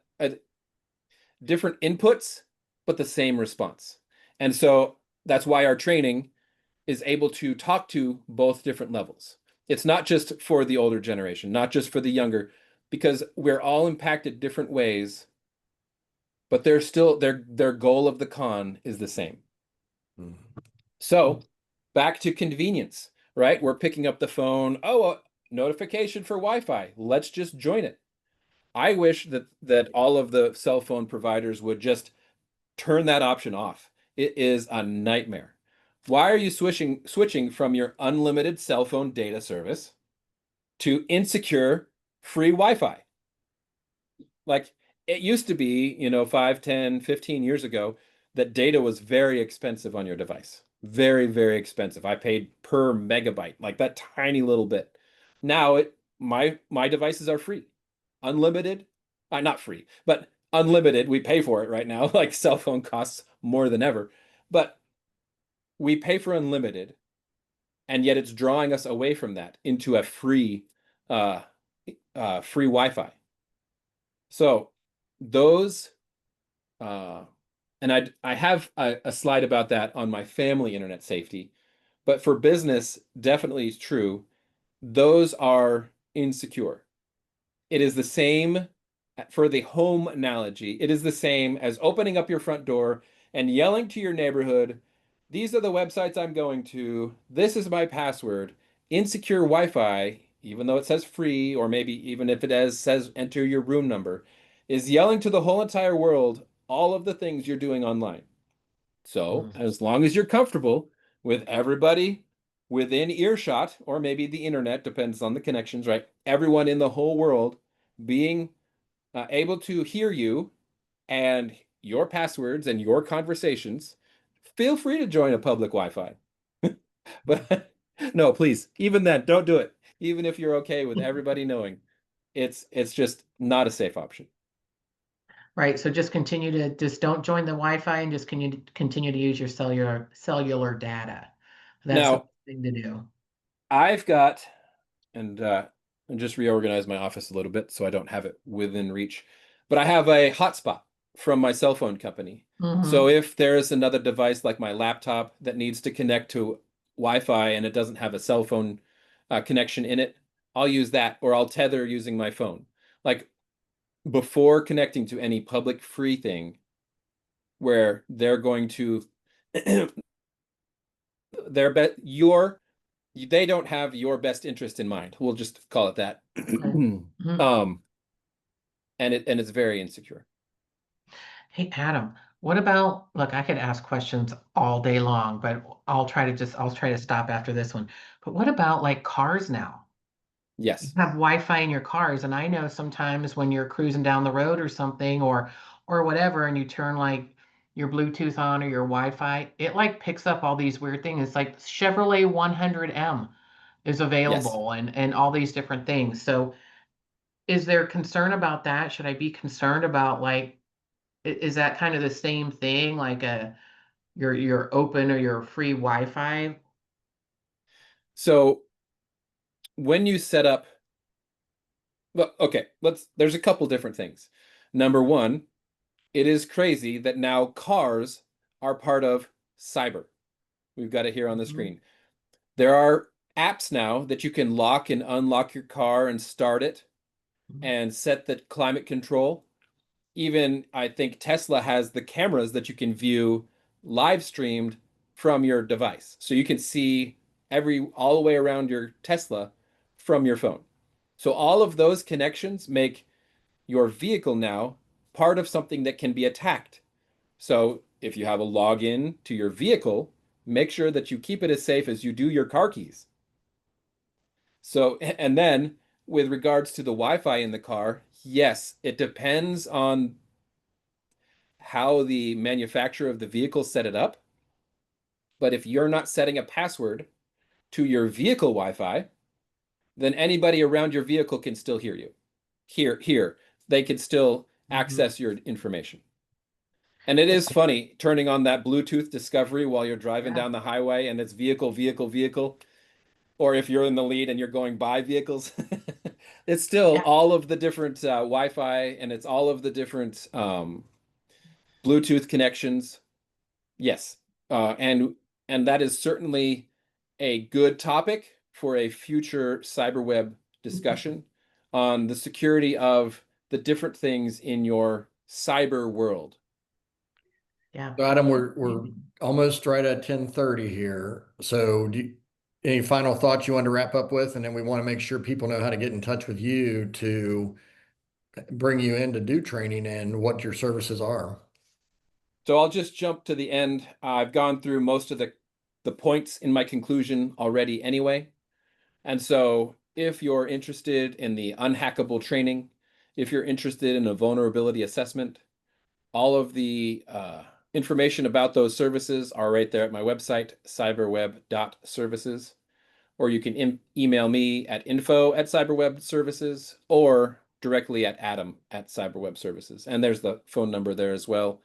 different inputs, but the same response. And so that's why our training is able to talk to both different levels. It's not just for the older generation, not just for the younger, because we're all impacted different ways, but they're still their goal of the con is the same. So back to convenience, right? We're picking up the phone. Oh, a notification for Wi-Fi. Let's just join it. I wish that all of the cell phone providers would just turn that option off. It is a nightmare. Why are you switching from your unlimited cell phone data service to insecure free Wi-Fi? Like it used to be, 5, 10, 15 years ago, that data was very expensive on your device. very, very expensive. I paid per megabyte, like that tiny little bit. Now my devices are free, unlimited. Not free, but unlimited. We pay for it right now. Like cell phone costs more than ever, but we pay for unlimited, and yet it's drawing us away from that into a uh, free Wi-Fi. So those, uh, and I have a slide about that on my family internet safety, but for business, definitely true. Those are insecure. It is the same for the home analogy. It is the same as opening up your front door and yelling to your neighborhood, these are the websites I'm going to. This is my password. Insecure Wi-Fi, even though it says free, or maybe even if it says enter your room number, is yelling to the whole entire world all of the things you're doing online. So, Mm. as long as you're comfortable with everybody within earshot, or maybe the internet, depends on the connections, right? Everyone in the whole world being able to hear you and your passwords and your conversations, feel free to join a public Wi-Fi. But no, please, even then, don't do it. Even if you're okay with everybody knowing, it's just not a safe option. Right. So just don't join the Wi-Fi and just continue to use your cellular data. That's the Now, thing to do. I've got and just reorganize my office a little bit so I don't have it within reach. But I have a hotspot from my cell phone company. So Hmm. if there's another device like my laptop that needs to connect to Wi-Fi and it doesn't have a cell phone connection in it, I'll use that, or I'll tether using my phone. Like before connecting to any public free thing where they're going to their bet your they don't have your best interest in mind. We'll just call it that. Okay. Mhm. Um, and it's very insecure. Hey, Adam, what about, look, I could ask questions all day long, but I'll try to stop after this one. But what about like cars now? You Yes. have Wi-Fi in your cars, and I know sometimes when you're cruising down the road or something, or whatever, and you turn like your Bluetooth on or your Wi-Fi, it like picks up all these weird things. It's like Chevrolet 100M is Yes. available and all these different things. So is there concern about that? Should I be concerned about like is that kind of the same thing like your open or your free Wi-Fi? So when you set up, well, okay, there's a couple different things. Number one, it is crazy that now cars are part of cyber. We've got it here on the Mhm. screen. There are apps now that you can lock and unlock your car and start it and set the climate control. Even I think Tesla has the cameras that you can view live streamed from your device. So you can see all the way around your Tesla from your phone. So all of those connections make your vehicle now part of something that can be attacked. So if you have a login to your vehicle, make sure that you keep it as safe as you do your car keys. So, and then with regards to the Wi-Fi in the car, yes, it depends on how the manufacturer of the vehicle set it up. But if you're not setting a password to your vehicle Wi-Fi, then anybody around your vehicle can still hear you. Here, they can still Mhm. access your information. And it is funny turning on that Bluetooth discovery while you're driving Yeah. down the highway and it's vehicle, vehicle, vehicle, or if you're in the lead and you're going by vehicles. It's still Yeah. all of the different Wi-Fi, and it's all of the different Bluetooth connections. Yes. And that is certainly a good topic for a future cyberweb discussion on the security of the different things in your cyber world. Yeah. So Adam, we're almost right at 10:30 here. So any final thoughts you want to wrap up with? And then we want to make sure people know how to get in touch with you to bring you in to do training and what your services are. So I'll just jump to the end. I've gone through most of the points in my conclusion already anyway. And so if you're interested in the unhackable training, if you're interested in a vulnerability assessment, all of the information about those services are right there at my website, cyberweb.services. Or you can email me at info@CyberWeb Services or directly at Adam@CyberWeb Services. And there's the phone number there as well.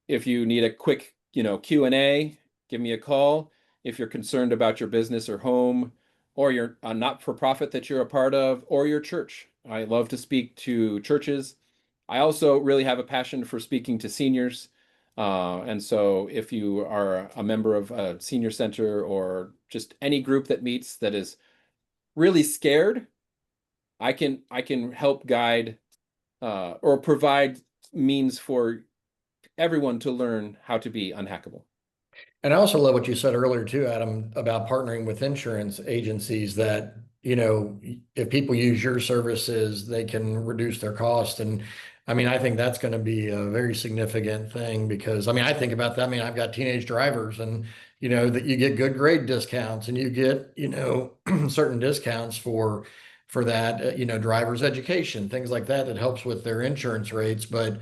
If you need a quick, Q&A, give me a call. If you're concerned about your business or home, or your not-for-profit that you're a part of, or your church. I love to speak to churches. I also really have a passion for speaking to seniors. And so if you are a member of a senior center or just any group that meets that is really scared, I can help guide or provide means for everyone to learn how to be unhackable. And I also love what you said earlier too, Adam, about partnering with insurance agencies that, if people use your services, they can reduce their cost. And I mean, I think that's going to be a very significant thing because I mean, I think about that. I mean, I've got teenage drivers and, that you get good grade discounts and you get, certain discounts for that, driver's education, things like that, that helps with their insurance rates. But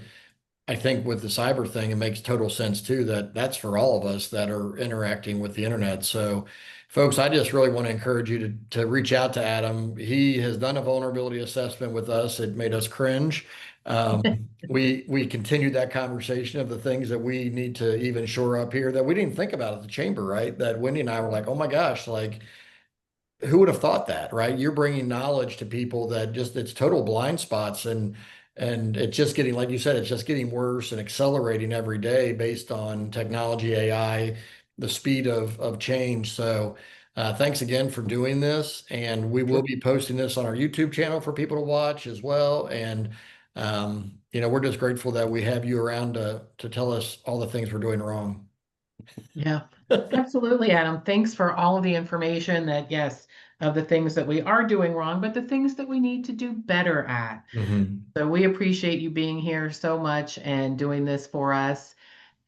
I think with the cyber thing, it makes total sense too, that that's for all of us that are interacting with the internet. So folks, I just really want to encourage you to reach out to Adam. He has done a vulnerability assessment with us. It made us cringe. We continued that conversation of the things that we need to even shore up here that we didn't think about at the chamber, right? That Wendy and I were like, oh my gosh, like who would have thought that, right? You're bringing knowledge to people that just it's total blind spots and it's just getting, like you said, it's just getting worse and accelerating every day based on technology, AI, the speed of change. So thanks again for doing this, and we will Sure. be posting this on our YouTube channel for people to watch as well. And we're just grateful that we have you around to tell us all the things we're doing wrong. Yeah, absolutely, Adam. Thanks for all of the information that, yes, of the things that we are doing wrong, but the things that we need to do better at. Mhm. So we appreciate you being here so much and doing this for us.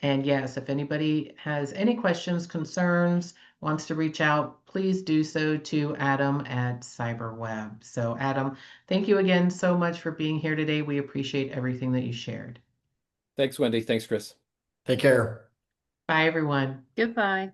And yes, if anybody has any questions, concerns, wants to reach out, please do so to Adam at CyberWeb. So Adam, thank you again so much for being here today. We appreciate everything that you shared. Thanks, Wendy. Thanks, Chris. Take care. Bye, everyone. Goodbye.